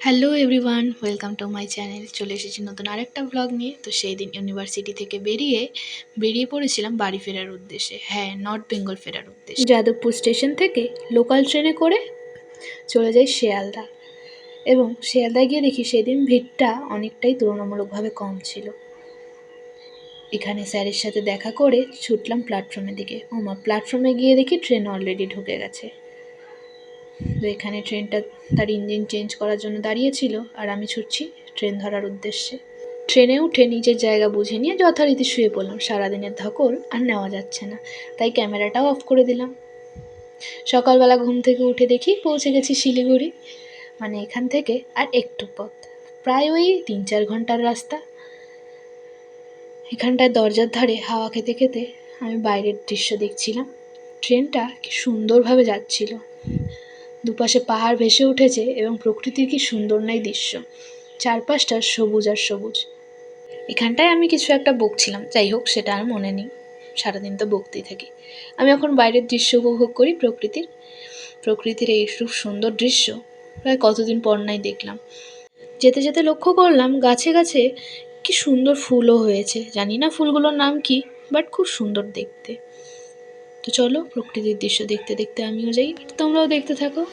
Hello everyone, welcome to my channel. চলে এসেছি নতুন আরেকটা ভ্লগ নিয়ে। তো সেই দিন ইউনিভার্সিটি থেকে বেরিয়ে পড়েছিলাম বাড়ি ফেরার উদ্দেশ্যে। হ্যাঁ, নর্থ বেঙ্গল ফেরার উদ্দেশ্যে। যাদবপুর স্টেশন থেকে লোকাল ট্রেনে করে চলে যাই শিয়ালদা, এবং শিয়ালদায় গিয়ে দেখি সেদিন ভিড়টা অনেকটাই তুলনামূলকভাবে কম ছিল। এখানে স্যারের সাথে দেখা করে ছুটলাম প্ল্যাটফর্মের দিকে। প্ল্যাটফর্মে গিয়ে দেখি ট্রেন অলরেডি ঢুকে গেছে। তো এখানে ট্রেনটা তার ইঞ্জিন চেঞ্জ করার জন্য দাঁড়িয়েছিল, আর আমি ছুটছি ট্রেন ধরার উদ্দেশ্যে। ট্রেনে উঠে নিজের জায়গা বুঝে নিয়ে যথারীতি শুয়ে পড়লাম। সারাদিনের ধকল আর নেওয়া যাচ্ছে না, তাই ক্যামেরাটাও অফ করে দিলাম। সকালবেলা ঘুম থেকে উঠে দেখি পৌঁছে গেছি শিলিগুড়ি। মানে এখান থেকে আর একটু পথ, প্রায় ওই 3-4 ঘন্টার রাস্তা। এখানটায় দরজার ধারে হাওয়া খেতে খেতে আমি বাইরের দৃশ্য দেখছিলাম। ট্রেনটা কি সুন্দরভাবে যাচ্ছিল, দুপাশে পাহাড় ভেসে উঠেছে এবং প্রকৃতির কি সুন্দর নাই দৃশ্য, চারপাশটা সবুজ আর সবুজ। এখানটায় আমি কিছু একটা বকছিলাম, যাই হোক সেটা আর মনে নেই, সারাদিন তো বকতেই থাকি। আমি এখন বাইরের দৃশ্য উপভোগ করি, প্রকৃতির এই খুব সুন্দর দৃশ্য প্রায় কতদিন পর নাই দেখলাম। যেতে যেতে লক্ষ্য করলাম গাছে গাছে কি সুন্দর ফুলও হয়েছে। জানি না ফুলগুলোর নাম কি, বাট খুব সুন্দর দেখতে। তো চলো প্রকৃতির দৃশ্য দেখতে দেখতে আমিও যাই, তোমরাও দেখতে থাকো।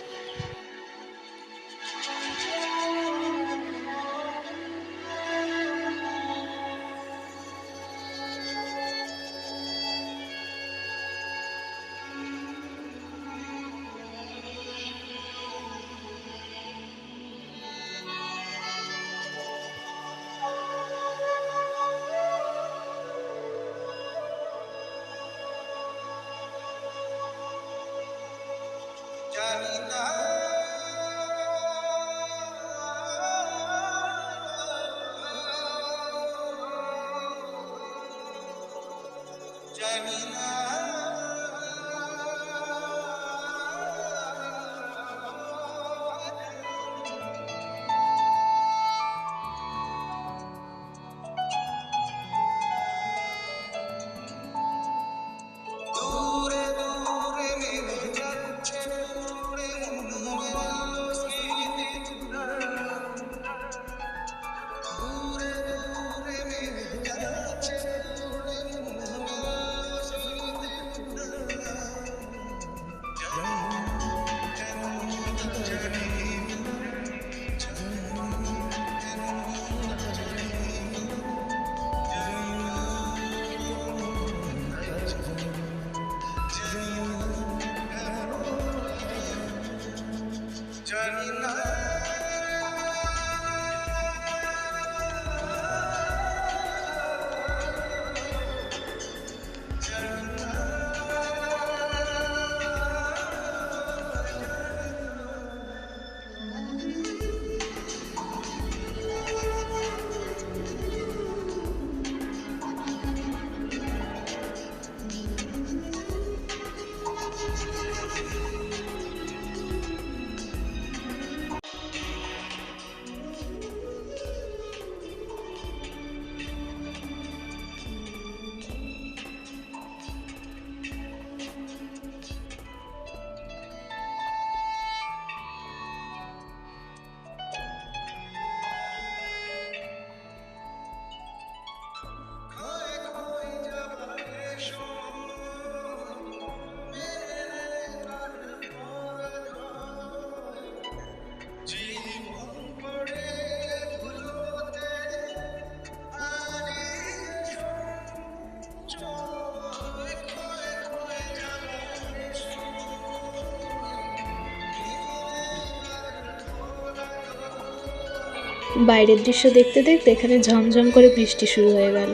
বাইরের দৃশ্য দেখতে দেখতে এখানে ঝমঝম করে বৃষ্টি শুরু হয়ে গেল।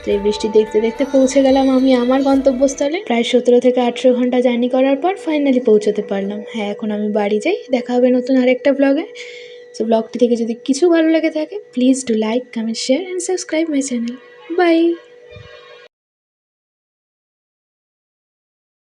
তো এই বৃষ্টি দেখতে দেখতে পৌঁছে গেলাম আমি আমার গন্তব্যস্থলে। প্রায় 17 থেকে 18 ঘন্টা জার্নি করার পর ফাইনালি পৌঁছতে পারলাম। হ্যাঁ, এখন আমি বাড়ি যাই। দেখা হবে নতুন আরেকটা ব্লগে। তো ব্লগটি থেকে যদি কিছু ভালো লেগে থাকে, please do like, comment, share and subscribe my channel. By.